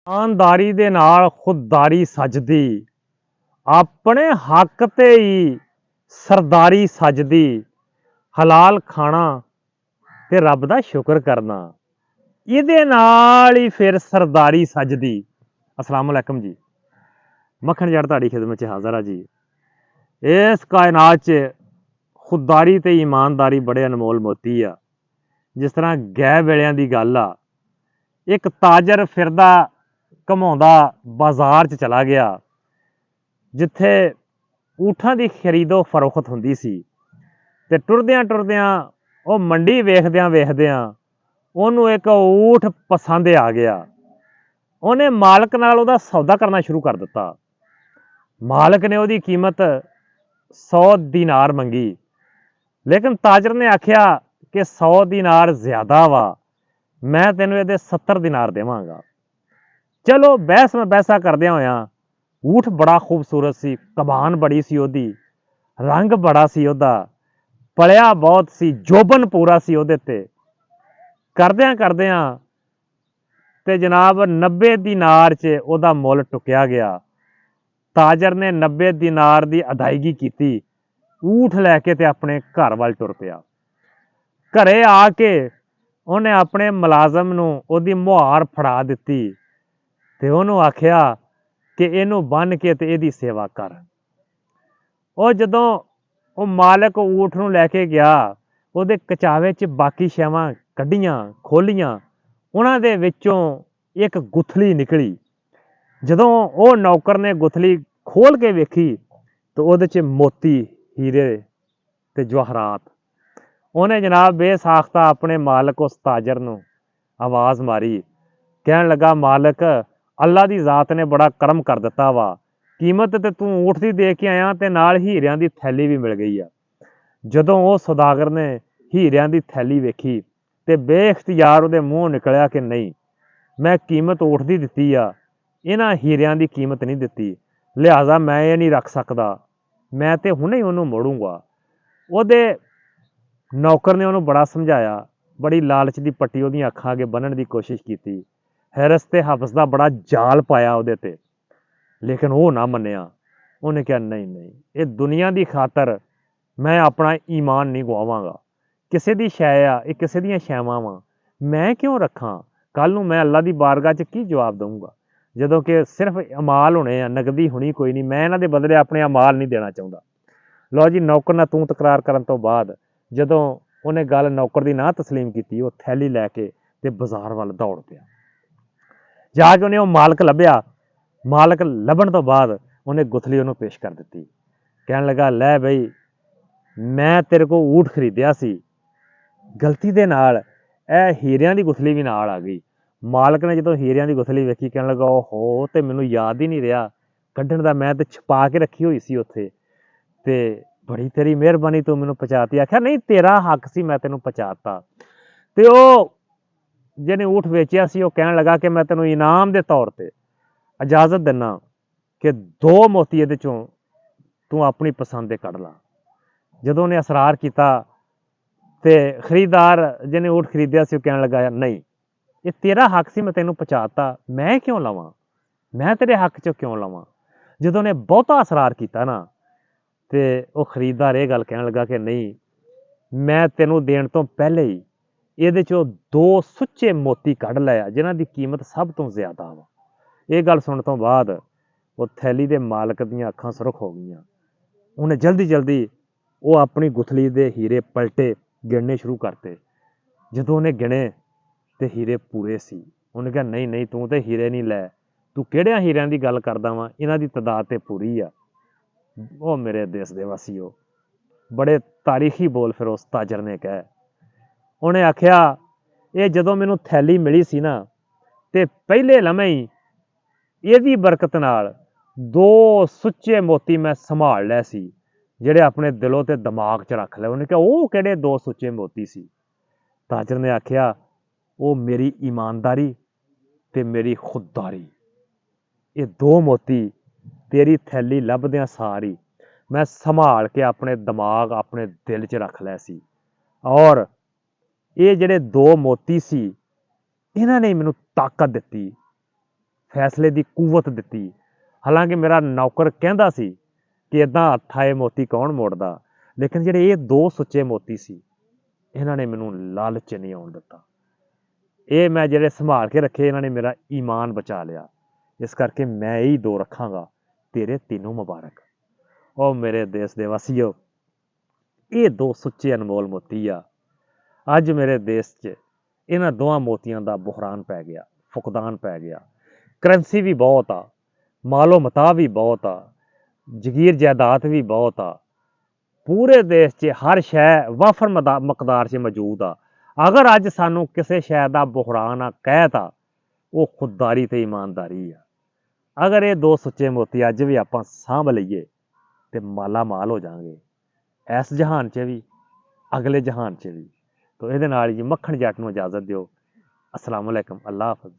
ईमानदारी दे नाल खुददारी सजदी, अपने हक ते ही सरदारी सजदी, हलाल खाना ते रब दा शुक्र करना, इहदे नाल ही फिर सरदारी सजदी। अस्सलाम वालेकुम जी, मक्खन जड़ तुहाडी खिदमत च हाज़र आ जी। इस कायनात च खुददारी ते ईमानदारी बड़े अनमोल मोती आ। जिस तरह गै वेलियां दी गल आ, एक ताजर फिरदा घमाउंदा बाजार च चला गया, जिथे ऊठां दी खरीदो फरोख्त हुंदी सी, ते टुरदियां टुरदियां ਉਹ ਮੰਡੀ ਵੇਖਦਿਆਂ ਵੇਖਦਿਆਂ ਉਹਨੂੰ ਇੱਕ ਊਠ ਪਸੰਦ ਆ ਗਿਆ। ਉਹਨੇ ਮਾਲਕ ਨਾਲ ਉਹਦਾ ਸੌਦਾ ਕਰਨਾ ਸ਼ੁਰੂ ਕਰ ਦਿੱਤਾ। ਮਾਲਕ ਨੇ ਉਹਦੀ ਕੀਮਤ 100 ਦੀਨਾਰ ਮੰਗੀ, ਲੇਕਿਨ ਤਾਜਰ ਨੇ ਆਖਿਆ ਕਿ 100 ਦੀਨਾਰ ਜ਼ਿਆਦਾ ਵਾ, ਮੈਂ ਤੈਨੂੰ ਇਹਦੇ 70 ਦੀਨਾਰ ਦੇਵਾਂਗਾ। ਚਲੋ ਬਹਿਸ ਬਹਿਸਾ ਕਰਦਿਆਂ ਹੋਇਆਂ, ਊਠ ਬੜਾ ਖੂਬਸੂਰਤ ਸੀ, ਕਬਾਨ ਬੜੀ ਸੀ ਉਹਦੀ, ਰੰਗ ਬੜਾ ਸੀ ਉਹਦਾ, ਪਲਿਆ ਬਹੁਤ ਸੀ, ਜੋਬਨ ਪੂਰਾ ਸੀ ਉਹਦੇ ਤੇ। ਕਰਦਿਆਂ ਕਰਦਿਆਂ ਤੇ ਜਨਾਬ 90 ਦੀਨਾਰ 'ਚ ਉਹਦਾ ਮੁੱਲ ਟੁਕਿਆ ਗਿਆ। ਤਾਜਰ ਨੇ 90 ਦੀਨਾਰ ਦੀ ਅਦਾਇਗੀ ਕੀਤੀ, ਊਠ ਲੈ ਕੇ ਤੇ ਆਪਣੇ ਘਰ ਵੱਲ ਟੁਰ ਪਿਆ। ਘਰੇ ਆ ਕੇ ਉਹਨੇ ਆਪਣੇ ਮੁਲਾਜ਼ਮ ਨੂੰ ਉਹਦੀ ਮੁਹਾਰ ਫੜਾ ਦਿੱਤੀ ਤੇ ਉਹਨੂੰ ਆਖਿਆ ਕਿ ਇਹਨੂੰ ਬੰਨ੍ਹ ਕੇ ਤੇ ਇਹਦੀ ਸੇਵਾ ਕਰ। ਉਹ ਜਦੋਂ ਉਹ ਮਾਲਕ ਊਠ ਨੂੰ ਲੈ ਕੇ ਗਿਆ, ਉਹਦੇ ਕਚਾਵੇ 'ਚ ਬਾਕੀ ਸ਼ੈਵਾਂ ਕੱਢੀਆਂ, ਖੋਲ੍ਹੀਆਂ, ਉਹਨਾਂ ਦੇ ਵਿੱਚੋਂ ਇੱਕ ਗੁਥਲੀ ਨਿਕਲੀ। ਜਦੋਂ ਉਹ ਨੌਕਰ ਨੇ ਗੁਥਲੀ ਖੋਲ੍ਹ ਕੇ ਵੇਖੀ ਤਾਂ ਉਹਦੇ 'ਚ ਮੋਤੀ, ਹੀਰੇ ਤੇ ਜਵਾਹਰਾਤ। ਉਹਨੇ ਜਨਾਬ ਬੇਸਾਖਤਾ ਆਪਣੇ ਮਾਲਕ ਉਸ ਤਾਜਰ ਨੂੰ ਆਵਾਜ਼ ਮਾਰੀ, ਕਹਿਣ ਲੱਗਾ, ਮਾਲਕ ਅੱਲਾ ਦੀ ਜ਼ਾਤ ਨੇ ਬੜਾ ਕਰਮ ਕਰ ਦਿੱਤਾ ਵਾ, ਕੀਮਤ ਤੇ ਤੂੰ ਊਠ ਦੀ ਦੇ ਕੇ ਆਇਆ ਤੇ ਨਾਲ ਹੀਰਿਆਂ ਦੀ ਥੈਲੀ ਵੀ ਮਿਲ ਗਈ ਆ। ਜਦੋਂ ਉਹ ਸੌਦਾਗਰ ਨੇ ਹੀਰਿਆਂ ਦੀ ਥੈਲੀ ਵੇਖੀ ਤੇ ਬੇਇਖਤਿਆਰ ਉਹਦੇ ਮੂੰਹੋਂ ਨਿਕਲਿਆ ਕਿ ਨਹੀਂ, ਮੈਂ ਕੀਮਤ ਊਠ ਦੀ ਦਿੱਤੀ ਆ, ਇਹਨਾਂ ਹੀਰਿਆਂ ਦੀ ਕੀਮਤ ਨਹੀਂ ਦਿੱਤੀ, ਲਿਹਾਜ਼ਾ ਮੈਂ ਇਹ ਨਹੀਂ ਰੱਖ ਸਕਦਾ, ਮੈਂ ਤੇ ਹੁਣੇ ਉਹਨੂੰ ਮੋੜੂੰਗਾ। ਉਹਦੇ ਨੌਕਰ ਨੇ ਉਹਨੂੰ ਬੜਾ ਸਮਝਾਇਆ, ਬੜੀ ਲਾਲਚ ਦੀ ਪੱਟੀ ਉਹਦੀਆਂ ਅੱਖਾਂ ਅੱਗੇ ਬੰਨ੍ਹਣ ਦੀ ਕੋਸ਼ਿਸ਼ ਕੀਤੀ, ਹੈਰਸ ਤੇ ਹਫਸ ਦਾ ਬੜਾ ਜਾਲ ਪਾਇਆ ਉਹਦੇ ਤੇ, ਲੇਕਿਨ ਉਹ ਨਾ ਮੰਨਿਆ। ਉਹਨੇ ਕਿਹਾ ਨਹੀਂ ਨਹੀਂ, ਇਹ ਦੁਨੀਆ ਦੀ ਖਾਤਰ ਮੈਂ ਆਪਣਾ ਈਮਾਨ ਨਹੀਂ ਗਵਾਵਾਂਗਾ। ਕਿਸੇ ਦੀ ਸ਼ੈ ਆ, ਇਹ ਕਿਸੇ ਦੀਆਂ ਸ਼ੈਵਾਂ ਵਾਂ, ਮੈਂ ਕਿਉਂ ਰੱਖਾਂ? ਕੱਲ੍ਹ ਨੂੰ ਮੈਂ ਅੱਲਾ ਦੀ ਬਾਰਗਾਹ 'ਚ ਕੀ ਜਵਾਬ ਦਊਂਗਾ, ਜਦੋਂ ਕਿ ਸਿਰਫ ਅਮਾਲ ਹੋਣੇ ਆ, ਨਗਦੀ ਹੋਣੀ ਕੋਈ ਨਹੀਂ। ਮੈਂ ਇਹਨਾਂ ਦੇ ਬਦਲੇ ਆਪਣੇ ਅਮਾਲ ਨਹੀਂ ਦੇਣਾ ਚਾਹੁੰਦਾ। ਲਓ ਜੀ, ਨੌਕਰ ਨਾਲ ਤੂੰ ਤਕਰਾਰ ਕਰਨ ਤੋਂ ਬਾਅਦ ਜਦੋਂ ਉਹਨੇ ਗੱਲ ਨੌਕਰ ਦੀ ਨਾ ਤਸਲੀਮ ਕੀਤੀ, ਉਹ ਥੈਲੀ ਲੈ ਕੇ ਤੇ ਬਾਜ਼ਾਰ ਵੱਲ ਦੌੜ ਪਿਆ। ਜਾ ਕੇ ਉਹਨੇ ਉਹ ਮਾਲਕ ਲੱਭਿਆ। ਮਾਲਕ ਲੱਭਣ ਤੋਂ ਬਾਅਦ ਉਹਨੇ ਗੁਥਲੀ ਉਹਨੂੰ ਪੇਸ਼ ਕਰ ਦਿੱਤੀ। ਕਹਿਣ ਲੱਗਾ, ਲੈ ਬਈ, ਮੈਂ ਤੇਰੇ ਕੋਲ ਊਠ ਖਰੀਦਿਆ ਸੀ, ਗਲਤੀ ਦੇ ਨਾਲ ਇਹ ਹੀਰਿਆਂ ਦੀ ਗੁਥਲੀ ਵੀ ਨਾਲ ਆ ਗਈ। ਮਾਲਕ ਨੇ ਜਦੋਂ ਹੀਰਿਆਂ ਦੀ ਗੁਥਲੀ ਵੇਖੀ, ਕਹਿਣ ਲੱਗਾ, ਓਹੋ, ਤੇ ਮੈਨੂੰ ਯਾਦ ਹੀ ਨਹੀਂ ਰਿਹਾ ਕੱਢਣ ਦਾ, ਮੈਂ ਤੇ ਛੁਪਾ ਕੇ ਰੱਖੀ ਹੋਈ ਸੀ ਉੱਥੇ, ਤੇ ਬੜੀ ਤੇਰੀ ਮਿਹਰਬਾਨੀ, ਤੂੰ ਮੈਨੂੰ ਪਹੁੰਚਾਤੀ। ਆਖਿਆ ਨਹੀਂ, ਤੇਰਾ ਹੱਕ ਸੀ, ਮੈਂ ਤੈਨੂੰ ਪਹੁੰਚਾਤਾ। ਤੇ ਉਹ ਜਿਹਨੇ ਊਠ ਵੇਚਿਆ ਸੀ, ਉਹ ਕਹਿਣ ਲੱਗਾ ਕਿ ਮੈਂ ਤੈਨੂੰ ਇਨਾਮ ਦੇ ਤੌਰ ਤੇ ਇਜਾਜ਼ਤ ਦਿੰਦਾ ਕਿ 2 ਮੋਤੀ ਇਹਦੇ 'ਚੋਂ ਤੂੰ ਆਪਣੀ ਪਸੰਦ ਦੇ ਕੱਢ ਲਾ। ਜਦੋਂ ਉਹਨੇ ਅਸਰਾਰ ਕੀਤਾ ਤੇ ਖਰੀਦਦਾਰ ਜਿਹਨੇ ਊਠ ਖਰੀਦਿਆ ਸੀ, ਉਹ ਕਹਿਣ ਲੱਗਾ, ਨਹੀਂ, ਇਹ ਤੇਰਾ ਹੱਕ ਸੀ, ਮੈਂ ਤੈਨੂੰ ਪਹੁੰਚਾਤਾ, ਮੈਂ ਕਿਉਂ ਲਵਾਂ, ਮੈਂ ਤੇਰੇ ਹੱਕ 'ਚੋਂ ਕਿਉਂ ਲਵਾਂ? ਜਦੋਂ ਉਹਨੇ ਬਹੁਤਾ ਅਸਰਾਰ ਕੀਤਾ ਨਾ, ਤੇ ਉਹ ਖਰੀਦਦਾਰ ਇਹ ਗੱਲ ਕਹਿਣ ਲੱਗਾ ਕਿ ਨਹੀਂ, ਮੈਂ ਤੈਨੂੰ ਦੇਣ ਤੋਂ ਪਹਿਲੇ ਹੀ ਇਹਦੇ 'ਚੋਂ 2 ਸੁੱਚੇ ਮੋਤੀ ਕੱਢ ਲਿਆ, ਜਿਨ੍ਹਾਂ ਦੀ ਕੀਮਤ ਸਭ ਤੋਂ ਜ਼ਿਆਦਾ ਵਾ। ਇਹ ਗੱਲ ਸੁਣਨ ਤੋਂ ਬਾਅਦ ਉਹ ਥੈਲੀ ਦੇ ਮਾਲਕ ਦੀਆਂ ਅੱਖਾਂ ਸੁਰਖ ਹੋ ਗਈਆਂ। ਉਹਨੇ ਜਲਦੀ ਜਲਦੀ ਉਹ ਆਪਣੀ ਗੁਥਲੀ ਦੇ ਹੀਰੇ ਪਲਟੇ, ਗਿਣਨੇ ਸ਼ੁਰੂ ਕਰਤੇ। ਜਦੋਂ ਉਹਨੇ ਗਿਣੇ ਤੇ ਹੀਰੇ ਪੂਰੇ ਸੀ। ਉਹਨੇ ਕਿਹਾ, ਨਹੀਂ ਨਹੀਂ, ਤੂੰ ਤੇ ਹੀਰੇ ਨਹੀਂ ਲੈ, ਤੂੰ ਕਿਹੜਿਆਂ ਹੀਰਿਆਂ ਦੀ ਗੱਲ ਕਰਦਾ ਵਾਂ, ਇਹਨਾਂ ਦੀ ਤਾਦਾਦ ਤੇ ਪੂਰੀ ਆ। ਉਹ ਮੇਰੇ ਦੇਸ਼ ਦੇ ਵਾਸੀਓ, ਬੜੇ ਤਾਰੀਖੀ ਬੋਲ ਫਿਰ ਉਸ ਤਾਜਰ ਨੇ ਕਹੇ। ਉਹਨੇ ਆਖਿਆ, ਇਹ ਜਦੋਂ ਮੈਨੂੰ ਥੈਲੀ ਮਿਲੀ ਸੀ ਨਾ, ਤੇ ਪਹਿਲੇ ਲਮੇ ਹੀ ਇਹਦੀ ਬਰਕਤ ਨਾਲ 2 ਸੁੱਚੇ ਮੋਤੀ ਮੈਂ ਸੰਭਾਲ ਲਏ ਸੀ, ਜਿਹੜੇ ਆਪਣੇ ਦਿਲੋਂ ਤੇ ਦਿਮਾਗ 'ਚ ਰੱਖ ਲਏ। ਉਹਨੇ ਕਿਹਾ, ਉਹ ਕਿਹੜੇ 2 ਸੁੱਚੇ ਮੋਤੀ ਸੀ? ਤਾਜਰ ਨੇ ਆਖਿਆ, ਉਹ ਮੇਰੀ ਈਮਾਨਦਾਰੀ ਤੇ ਮੇਰੀ ਖੁਦਦਾਰੀ, ਇਹ 2 ਮੋਤੀ ਤੇਰੀ ਥੈਲੀ ਲੱਭਦਿਆਂ ਸਾਰੀ ਮੈਂ ਸੰਭਾਲ ਕੇ ਆਪਣੇ ਦਿਮਾਗ, ਆਪਣੇ ਦਿਲ 'ਚ ਰੱਖ ਲਏ ਸੀ। ਔਰ ਇਹ ਜਿਹੜੇ 2 ਮੋਤੀ ਸੀ, ਇਹਨਾਂ ਨੇ ਮੈਨੂੰ ਤਾਕਤ ਦਿੱਤੀ, ਫੈਸਲੇ ਦੀ ਕੂਵਤ ਦਿੱਤੀ। ਹਾਲਾਂਕਿ ਮੇਰਾ ਨੌਕਰ ਕਹਿੰਦਾ ਸੀ ਕਿ ਇੱਦਾਂ ਹੱਥ ਆਏ ਮੋਤੀ ਕੌਣ ਮੋੜਦਾ, ਲੇਕਿਨ ਜਿਹੜੇ ਇਹ ਦੋ ਸੁੱਚੇ ਮੋਤੀ ਸੀ, ਇਹਨਾਂ ਨੇ ਮੈਨੂੰ ਲਾਲਚ ਨਹੀਂ ਆਉਣ ਦਿੱਤਾ। ਇਹ ਮੈਂ ਜਿਹੜੇ ਸੰਭਾਲ ਕੇ ਰੱਖੇ, ਇਹਨਾਂ ਨੇ ਮੇਰਾ ਈਮਾਨ ਬਚਾ ਲਿਆ। ਇਸ ਕਰਕੇ ਮੈਂ ਇਹੀ ਦੋ ਰੱਖਾਂਗਾ, ਤੇਰੇ ਤੈਨੂੰ ਮੁਬਾਰਕ। ਉਹ ਮੇਰੇ ਦੇਸ਼ ਦੇ ਵਾਸੀਓ, ਇਹ ਦੋ ਸੁੱਚੇ ਅਨਮੋਲ ਮੋਤੀ ਆ। ਅੱਜ ਮੇਰੇ ਦੇਸ਼ 'ਚ ਇਹਨਾਂ ਦੋਵਾਂ ਮੋਤੀਆਂ ਦਾ ਬੁਹਰਾਨ ਪੈ ਗਿਆ, ਫੁਕਦਾਨ ਪੈ ਗਿਆ। ਕਰੰਸੀ ਵੀ ਬਹੁਤ ਆ, ਮਾਲੋ ਮਤਾ ਵੀ ਬਹੁਤ ਆ, ਜਗੀਰ ਜਾਇਦਾਦ ਵੀ ਬਹੁਤ ਆ। ਪੂਰੇ ਦੇਸ਼ 'ਚ ਹਰ ਸ਼ੈ ਵਾਫਰ ਮਕਦਾਰ 'ਚ ਮੌਜੂਦ ਆ। ਅਗਰ ਅੱਜ ਸਾਨੂੰ ਕਿਸੇ ਸ਼ੈ ਦਾ ਬੁਹਰਾਨ ਆ ਕਹਿ ਤਾ, ਉਹ ਖੁਦਦਾਰੀ ਤੇ ਇਮਾਨਦਾਰੀ ਆ। ਅਗਰ ਇਹ ਦੋ ਸੁੱਚੇ ਮੋਤੀ ਅੱਜ ਵੀ ਆਪਾਂ ਸਾਂਭ ਲਈਏ ਤੇ ਮਾਲਾ ਮਾਲ ਹੋ ਜਾਵਾਂਗੇ, ਇਸ ਜਹਾਨ 'ਚ ਵੀ ਅਗਲੇ ਜਹਾਨ 'ਚ ਵੀ। ਤੋ ਇਹਦੇ ਨਾਲ ਜੀ ਮੱਖਣ ਜੱਟ ਨੂੰ ਇਜਾਜ਼ਤ ਦਿਓ। ਅਸਲਾਮ ਵਾਲੇਕਮ, ਅੱਲਾ ਹਾਫਿਜ਼।